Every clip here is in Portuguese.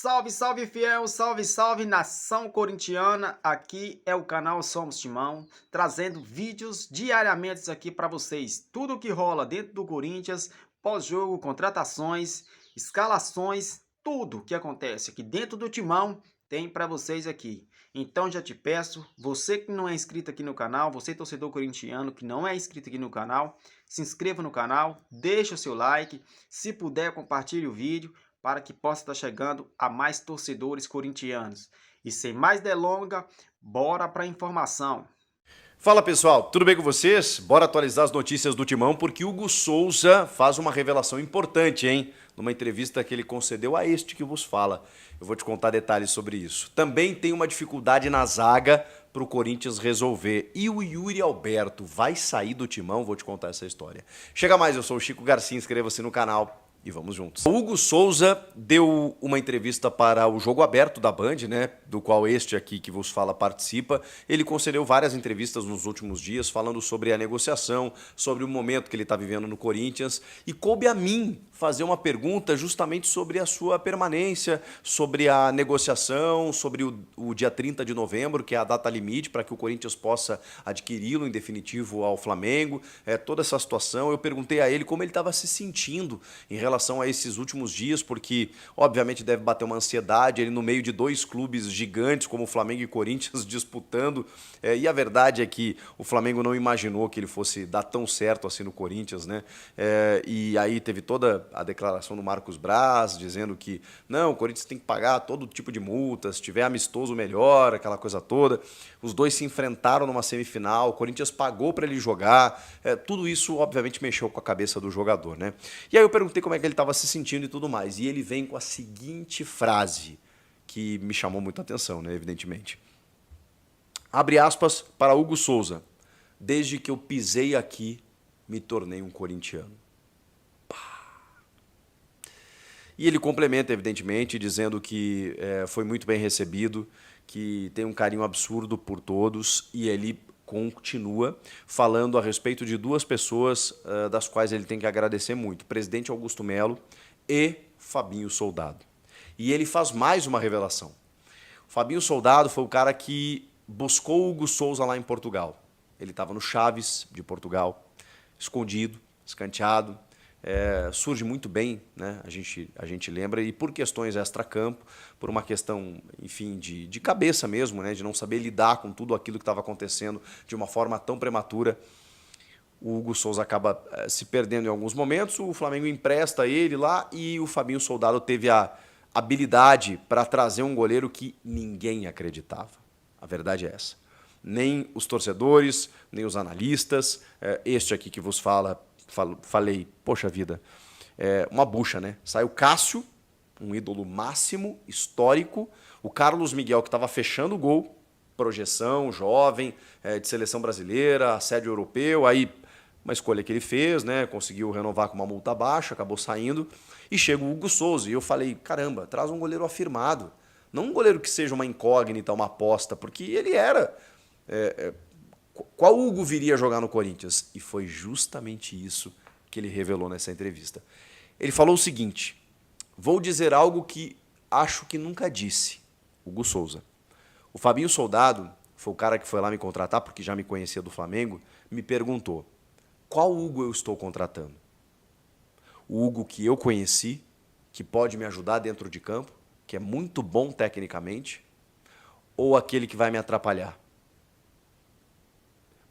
Salve, salve fiel, salve, salve nação corintiana. Aqui é o canal Somos Timão, trazendo vídeos diariamente aqui para vocês. Tudo que rola dentro do Corinthians, pós-jogo, contratações, escalações, tudo que acontece aqui dentro do Timão tem para vocês aqui. Então já te peço, você que não é inscrito aqui no canal, você torcedor corintiano que não é inscrito aqui no canal, se inscreva no canal, deixa o seu like, se puder compartilhe o vídeo para que possa estar chegando a mais torcedores corintianos. E sem mais delongas, bora para a informação. Fala pessoal, tudo bem com vocês? Bora atualizar as notícias do Timão porque Hugo Souza faz uma revelação importante, hein? Numa entrevista que ele concedeu a este que vos fala. Eu vou te contar detalhes sobre isso. Também tem uma dificuldade na zaga para o Corinthians resolver. E o Yuri Alberto vai sair do Timão? Vou te contar essa história. Chega mais, eu sou o Chico Garcia, inscreva-se no canal. E vamos juntos. O Hugo Souza deu uma entrevista para o Jogo Aberto da Band, né, do qual este aqui que vos fala participa. Ele concedeu várias entrevistas nos últimos dias falando sobre a negociação, sobre o momento que ele está vivendo no Corinthians. E coube a mim fazer uma pergunta justamente sobre a sua permanência, sobre a negociação, sobre o dia 30 de novembro, que é a data limite para que o Corinthians possa adquiri-lo em definitivo ao Flamengo. Toda essa situação, eu perguntei a ele como ele estava se sentindo em relação a esses últimos dias, porque obviamente deve bater uma ansiedade, ele no meio de dois clubes gigantes como o Flamengo e Corinthians disputando, e a verdade é que o Flamengo não imaginou que ele fosse dar tão certo assim no Corinthians, né? E aí teve toda a declaração do Marcos Braz, dizendo que não, o Corinthians tem que pagar todo tipo de multa, se tiver amistoso melhor, aquela coisa toda. Os dois se enfrentaram numa semifinal, o Corinthians pagou para ele jogar, tudo isso obviamente mexeu com a cabeça do jogador, né? E aí eu perguntei como é que ele estava se sentindo e tudo mais, e ele vem com a seguinte frase, que me chamou muita atenção, né, evidentemente. Abre aspas para Hugo Souza. Desde que eu pisei aqui, me tornei um corintiano. E ele complementa, evidentemente, dizendo que foi muito bem recebido, que tem um carinho absurdo por todos, e ele continua falando a respeito de duas pessoas das quais ele tem que agradecer muito, o presidente Augusto Melo e Fabinho Soldado. E ele faz mais uma revelação. O Fabinho Soldado foi o cara que buscou o Hugo Souza lá em Portugal. Ele estava no Chaves de Portugal, escondido, escanteado, surge muito bem, né? A gente lembra, e por questões extra-campo, por uma questão, enfim, de cabeça mesmo, né? De não saber lidar com tudo aquilo que estava acontecendo de uma forma tão prematura, o Hugo Souza acaba se perdendo em alguns momentos, o Flamengo empresta ele lá e o Fabinho Soldado teve a habilidade para trazer um goleiro que ninguém acreditava. A verdade é essa. Nem os torcedores, nem os analistas, este aqui que vos falei, poxa vida, uma bucha, né? Sai o Cássio, um ídolo máximo, histórico, o Carlos Miguel, que estava fechando o gol, projeção, jovem, de seleção brasileira, assédio europeu, aí uma escolha que ele fez, né? Conseguiu renovar com uma multa baixa, acabou saindo, e chega o Hugo Souza, e eu falei, caramba, traz um goleiro afirmado, não um goleiro que seja uma incógnita, uma aposta, porque ele era... Qual Hugo viria jogar no Corinthians? E foi justamente isso que ele revelou nessa entrevista. Ele falou o seguinte, vou dizer algo que acho que nunca disse, Hugo Souza. O Fabinho Soldado, foi o cara que foi lá me contratar, porque já me conhecia do Flamengo, me perguntou, qual Hugo eu estou contratando? O Hugo que eu conheci, que pode me ajudar dentro de campo, que é muito bom tecnicamente, ou aquele que vai me atrapalhar?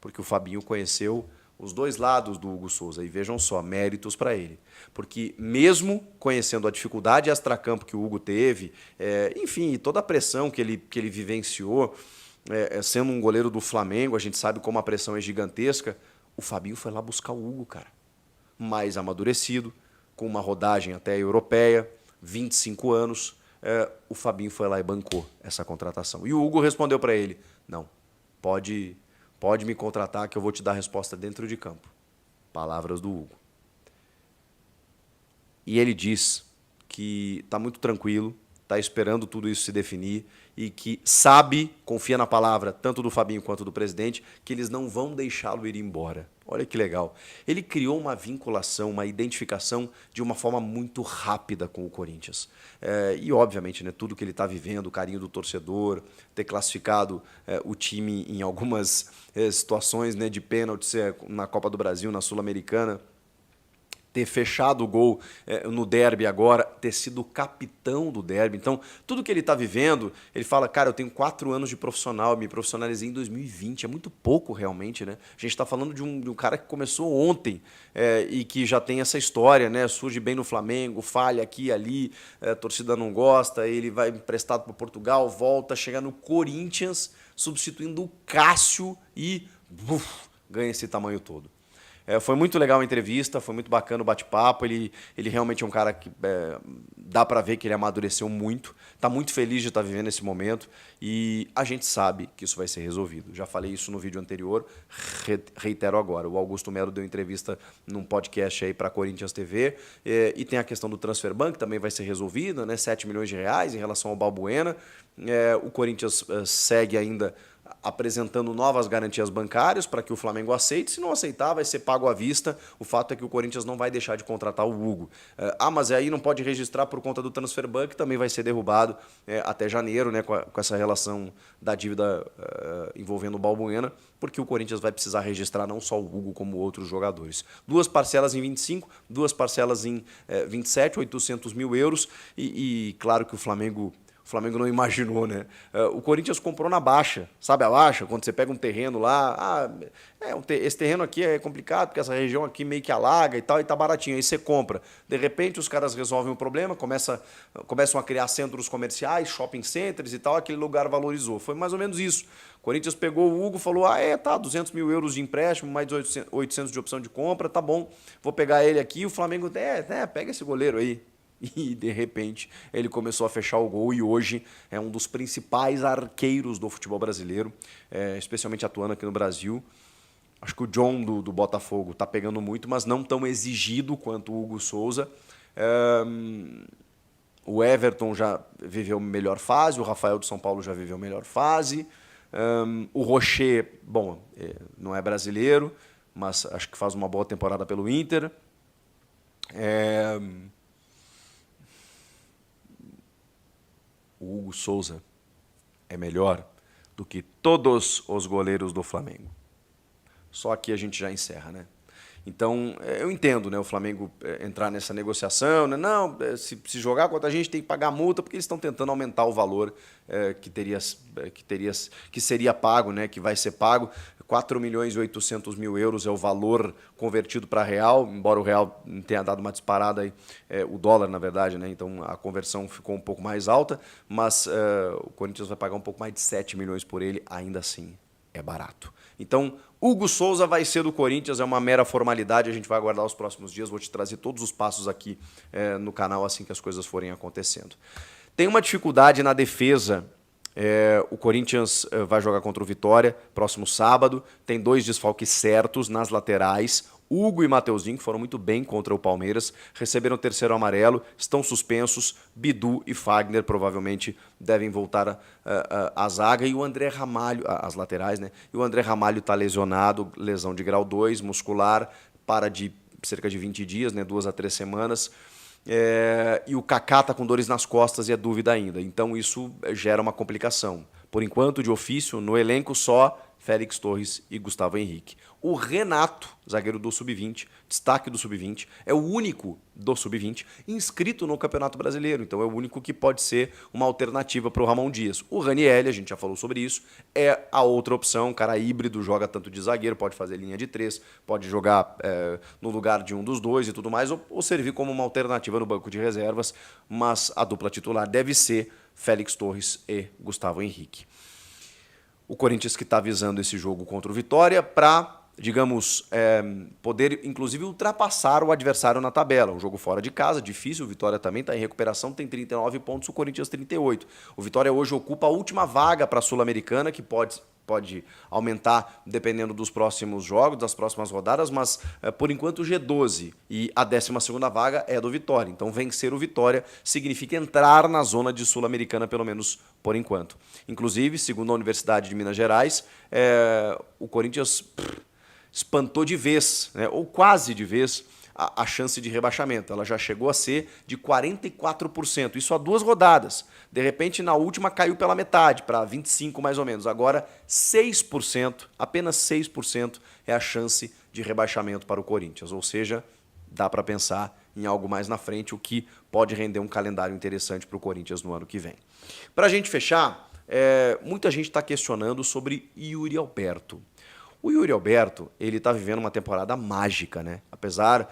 Porque o Fabinho conheceu os dois lados do Hugo Souza, e vejam só, méritos para ele. Porque mesmo conhecendo a dificuldade extracampo que o Hugo teve, enfim, toda a pressão que ele vivenciou, sendo um goleiro do Flamengo, a gente sabe como a pressão é gigantesca, o Fabinho foi lá buscar o Hugo, cara. Mais amadurecido, com uma rodagem até europeia, 25 anos, o Fabinho foi lá e bancou essa contratação. E o Hugo respondeu para ele, não, pode me contratar que eu vou te dar a resposta dentro de campo. Palavras do Hugo. E ele diz que está muito tranquilo, está esperando tudo isso se definir e que sabe, confia na palavra, tanto do Fabinho quanto do presidente, que eles não vão deixá-lo ir embora. Olha que legal. Ele criou uma vinculação, uma identificação de uma forma muito rápida com o Corinthians. E, obviamente, né, tudo que ele está vivendo, o carinho do torcedor, ter classificado o time em algumas situações, né, de pênaltis na Copa do Brasil, na Sul-Americana, ter fechado o gol no derby agora, ter sido o capitão do derby. Então, tudo que ele está vivendo, ele fala, cara, eu tenho 4 anos de profissional, me profissionalizei em 2020, é muito pouco realmente, né? A gente está falando de um cara que começou ontem e que já tem essa história, né? Surge bem no Flamengo, falha aqui e ali, a torcida não gosta, ele vai emprestado para Portugal, volta, chega no Corinthians, substituindo o Cássio e ganha esse tamanho todo. Foi muito legal a entrevista, foi muito bacana o bate-papo. Ele realmente é um cara que dá para ver que ele amadureceu muito, está muito feliz de estar vivendo esse momento e a gente sabe que isso vai ser resolvido. Já falei isso no vídeo anterior, reitero agora. O Augusto Melo deu entrevista num podcast aí para a Corinthians TV e tem a questão do Transfer Ban, que também vai ser resolvida, né? 7 milhões de reais em relação ao Balbuena. O Corinthians segue ainda apresentando novas garantias bancárias para que o Flamengo aceite. Se não aceitar, vai ser pago à vista. O fato é que o Corinthians não vai deixar de contratar o Hugo. Mas aí não pode registrar por conta do Transfer Ban, que também vai ser derrubado até janeiro, né, com essa relação da dívida envolvendo o Balbuena, porque o Corinthians vai precisar registrar não só o Hugo, como outros jogadores. 2 parcelas em 25, 2 parcelas em 27, 800 mil euros. E claro que o Flamengo não imaginou, né? O Corinthians comprou na baixa, sabe a baixa? Quando você pega um terreno lá, esse terreno aqui é complicado, porque essa região aqui meio que alaga e tal, e tá baratinho, aí você compra. De repente os caras resolvem o problema, começam a criar centros comerciais, shopping centers e tal, aquele lugar valorizou. Foi mais ou menos isso. O Corinthians pegou o Hugo, falou, 200 mil euros de empréstimo, mais 800 de opção de compra, tá bom, vou pegar ele aqui. O Flamengo, pega esse goleiro aí. E, de repente, ele começou a fechar o gol e hoje é um dos principais arqueiros do futebol brasileiro, especialmente atuando aqui no Brasil. Acho que o John do Botafogo está pegando muito, mas não tão exigido quanto o Hugo Souza. O Everton já viveu melhor fase, o Rafael do São Paulo já viveu melhor fase. O Rocher, bom, não é brasileiro, mas acho que faz uma boa temporada pelo Inter. O Hugo Souza é melhor do que todos os goleiros do Flamengo. Só aqui a gente já encerra, né? Então, eu entendo, né, o Flamengo entrar nessa negociação, né? Não, se jogar contra a gente tem que pagar multa, porque eles estão tentando aumentar o valor que seria pago, né, que vai ser pago. 4 milhões e 800 mil euros é o valor convertido para real, embora o real tenha dado uma disparada aí, o dólar, na verdade, né? Então a conversão ficou um pouco mais alta, mas o Corinthians vai pagar um pouco mais de 7 milhões por ele, ainda assim é barato. Então, Hugo Souza vai ser do Corinthians, é uma mera formalidade, a gente vai aguardar os próximos dias, vou te trazer todos os passos aqui no canal assim que as coisas forem acontecendo. Tem uma dificuldade na defesa. O Corinthians vai jogar contra o Vitória próximo sábado, tem 2 desfalques certos nas laterais. Hugo e Mateuzinho, que foram muito bem contra o Palmeiras, receberam o 3º amarelo, estão suspensos. Bidu e Fagner provavelmente devem voltar à zaga. E o André Ramalho, as laterais, né? E o André Ramalho está lesionado, lesão de grau 2, muscular, para de cerca de 20 dias, né? 2 a 3 semanas. E o Kaká está com dores nas costas e é dúvida ainda. Então isso gera uma complicação. Por enquanto, de ofício, no elenco só Félix Torres e Gustavo Henrique. O Renato, zagueiro do Sub-20, destaque do Sub-20, é o único do Sub-20 inscrito no Campeonato Brasileiro. Então é o único que pode ser uma alternativa para o Ramon Dias. O Ranieri, a gente já falou sobre isso, é a outra opção. Um cara híbrido, joga tanto de zagueiro, pode fazer linha de 3, pode jogar no lugar de um dos dois e tudo mais, ou servir como uma alternativa no banco de reservas. Mas a dupla titular deve ser Félix Torres e Gustavo Henrique. O Corinthians que está visando esse jogo contra o Vitória para, digamos, poder inclusive ultrapassar o adversário na tabela. Um jogo fora de casa, difícil, o Vitória também está em recuperação, tem 39 pontos, o Corinthians 38. O Vitória hoje ocupa a última vaga para a Sul-Americana, que pode aumentar dependendo dos próximos jogos, das próximas rodadas, mas por enquanto o G12 e a 12ª vaga é do Vitória. Então vencer o Vitória significa entrar na zona de Sul-Americana, pelo menos por enquanto. Inclusive, segundo a Universidade de Minas Gerais, o Corinthians espantou de vez, né, ou quase de vez, a chance de rebaixamento. Ela já chegou a ser de 44%, isso há 2 rodadas. De repente, na última caiu pela metade, para 25% mais ou menos. Agora, 6%, apenas 6% é a chance de rebaixamento para o Corinthians. Ou seja, dá para pensar em algo mais na frente, o que pode render um calendário interessante para o Corinthians no ano que vem. Para a gente fechar, muita gente está questionando sobre Yuri Alberto. O Yuri Alberto, ele está vivendo uma temporada mágica, né? Apesar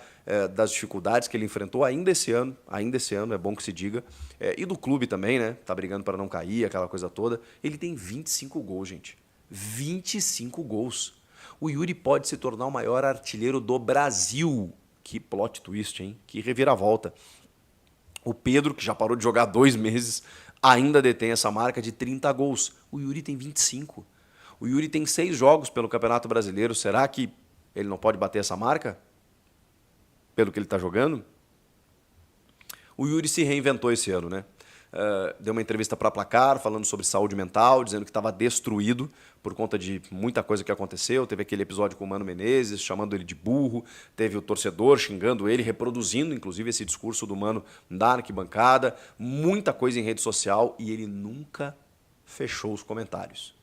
das dificuldades que ele enfrentou ainda esse ano, é bom que se diga, e do clube também, né? Tá brigando para não cair, aquela coisa toda. Ele tem 25 gols, gente. 25 gols. O Yuri pode se tornar o maior artilheiro do Brasil. Que plot twist, hein? Que reviravolta. O Pedro, que já parou de jogar 2 meses, ainda detém essa marca de 30 gols. O Yuri tem 25. O Yuri tem 6 jogos pelo Campeonato Brasileiro. Será que ele não pode bater essa marca? Pelo que ele está jogando? O Yuri se reinventou esse ano, né? Deu uma entrevista para Placar, falando sobre saúde mental, dizendo que estava destruído por conta de muita coisa que aconteceu. Teve aquele episódio com o Mano Menezes, chamando ele de burro. Teve o torcedor xingando ele, reproduzindo, inclusive, esse discurso do Mano da arquibancada. Muita coisa em rede social e ele nunca fechou os comentários.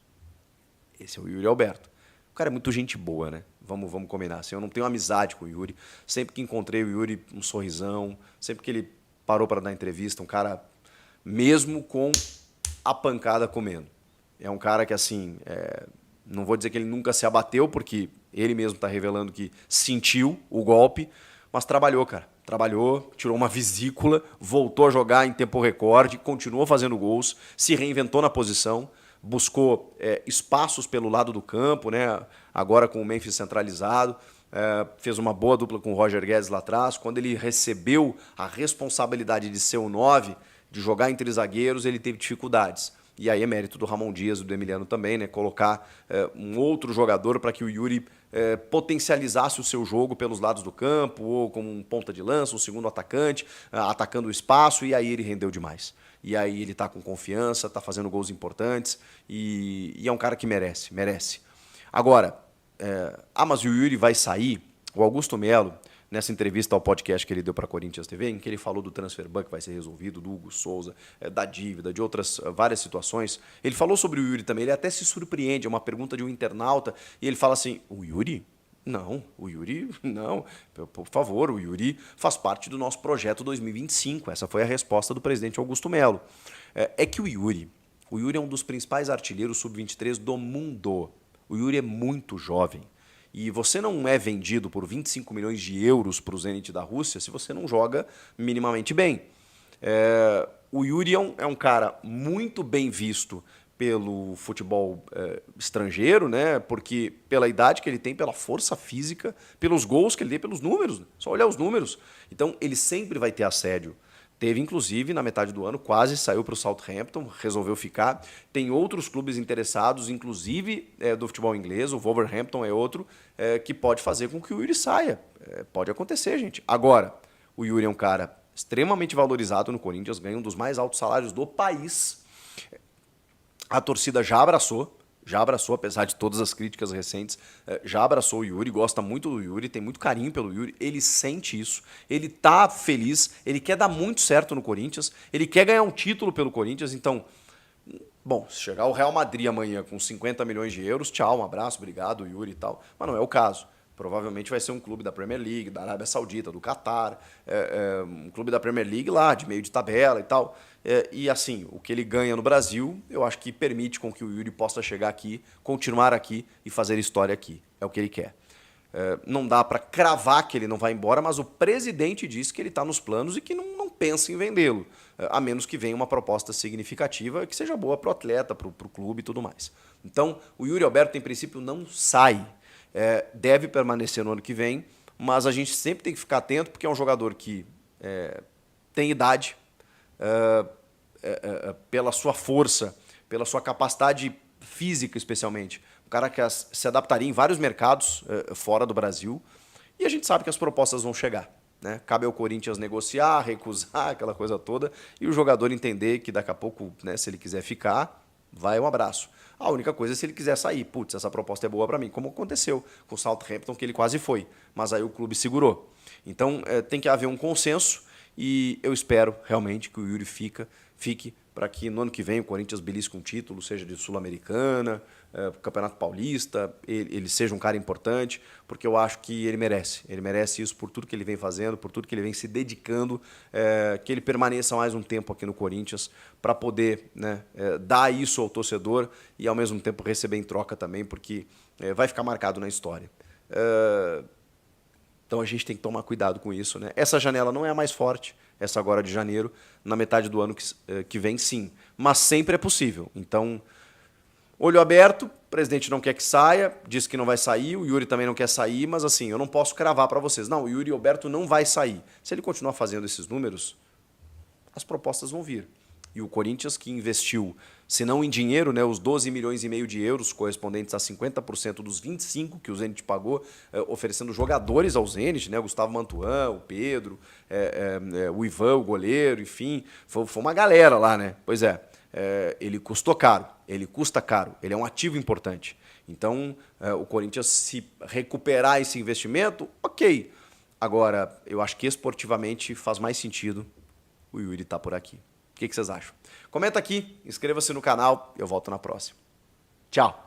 Esse é o Yuri Alberto. O cara é muito gente boa, né? Vamos combinar. Assim, eu não tenho amizade com o Yuri. Sempre que encontrei o Yuri, um sorrisão. Sempre que ele parou para dar entrevista, um cara, mesmo com a pancada comendo. É um cara que, assim, não vou dizer que ele nunca se abateu, porque ele mesmo está revelando que sentiu o golpe, mas trabalhou, cara. Trabalhou, tirou uma vesícula, voltou a jogar em tempo recorde, continuou fazendo gols, se reinventou na posição, buscou espaços pelo lado do campo, né? Agora com o Memphis centralizado, fez uma boa dupla com o Roger Guedes lá atrás. Quando ele recebeu a responsabilidade de ser o 9, de jogar entre zagueiros, ele teve dificuldades. E aí é mérito do Ramon Dias e do Emiliano também, né? Colocar um outro jogador para que o Yuri potencializasse o seu jogo pelos lados do campo, ou como um ponta de lança, um segundo atacante, atacando o espaço, e aí ele rendeu demais. E aí ele está com confiança, está fazendo gols importantes, e é um cara que merece. Agora, mas o Yuri vai sair. O Augusto Melo, nessa entrevista ao podcast que ele deu para a Corinthians TV, em que ele falou do transfer ban que vai ser resolvido, do Hugo Souza, da dívida, de outras várias situações, ele falou sobre o Yuri também. Ele até se surpreende, é uma pergunta de um internauta, e ele fala assim: o Yuri? Não, o Yuri não, por favor, o Yuri faz parte do nosso projeto 2025. Essa foi a resposta do presidente Augusto Melo. É que o Yuri é um dos principais artilheiros sub-23 do mundo. O Yuri é muito jovem. E você não é vendido por 25 milhões de euros para o Zenit da Rússia se você não joga minimamente bem. O Yuri é um cara muito bem visto pelo futebol estrangeiro, né? Porque pela idade que ele tem, pela força física, pelos gols que ele tem, pelos números. Só olhar os números. Então, ele sempre vai ter assédio. Teve, inclusive, na metade do ano, quase saiu para o Southampton, resolveu ficar. Tem outros clubes interessados, inclusive do futebol inglês, o Wolverhampton é outro, que pode fazer com que o Yuri saia. Pode acontecer, gente. Agora, o Yuri é um cara extremamente valorizado no Corinthians, ganha um dos mais altos salários do país. A torcida já abraçou, apesar de todas as críticas recentes, já abraçou o Yuri, gosta muito do Yuri, tem muito carinho pelo Yuri, ele sente isso, ele tá feliz, ele quer dar muito certo no Corinthians, ele quer ganhar um título pelo Corinthians. Então, bom, se chegar o Real Madrid amanhã com 50 milhões de euros, tchau, um abraço, obrigado, Yuri e tal, mas não é o caso. Provavelmente vai ser um clube da Premier League, da Arábia Saudita, do Catar, um clube da Premier League lá, de meio de tabela e tal. E assim, o que ele ganha no Brasil, eu acho que permite com que o Yuri possa chegar aqui, continuar aqui e fazer história aqui. É o que ele quer. Não dá para cravar que ele não vai embora, mas o presidente disse que ele está nos planos e que não pensa em vendê-lo, a menos que venha uma proposta significativa que seja boa para o atleta, para o clube e tudo mais. Então, o Yuri Alberto, em princípio, não sai. Deve permanecer no ano que vem, mas a gente sempre tem que ficar atento, porque é um jogador que tem idade, pela sua força, pela sua capacidade física especialmente, um cara que se adaptaria em vários mercados fora do Brasil, e a gente sabe que as propostas vão chegar, né? Cabe ao Corinthians negociar, recusar, aquela coisa toda, e o jogador entender que daqui a pouco, né, se ele quiser ficar, vai um abraço. A única coisa é se ele quiser sair. Putz, essa proposta é boa para mim, como aconteceu com o Southampton, que ele quase foi, mas aí o clube segurou. Então tem que haver um consenso e eu espero realmente que o Yuri fique para que no ano que vem o Corinthians belisque um título, seja de Sul-Americana, Campeonato Paulista, ele seja um cara importante, porque eu acho que ele merece isso por tudo que ele vem fazendo, por tudo que ele vem se dedicando, que ele permaneça mais um tempo aqui no Corinthians para poder, né, dar isso ao torcedor e ao mesmo tempo receber em troca também, porque vai ficar marcado na história. Então a gente tem que tomar cuidado com isso, né? Essa janela não é a mais forte, essa agora de janeiro, na metade do ano que vem sim, mas sempre é possível. Então, olho aberto, o presidente não quer que saia, diz que não vai sair, o Yuri também não quer sair, mas assim, eu não posso cravar para vocês. Não, o Yuri Alberto não vai sair. Se ele continuar fazendo esses números, as propostas vão vir. E o Corinthians, que investiu, se não em dinheiro, né, os 12 milhões e meio de euros, correspondentes a 50% dos 25 que o Zenit pagou, oferecendo jogadores ao Zenit, né, o Gustavo Mantuan, o Pedro, o Ivan, o goleiro, enfim, foi uma galera lá, né? Pois é, ele custou caro, ele custa caro, ele é um ativo importante. Então, o Corinthians, se recuperar esse investimento, ok. Agora, eu acho que esportivamente faz mais sentido o Yuri estar por aqui. O que vocês acham? Comenta aqui, inscreva-se no canal, eu volto na próxima. Tchau!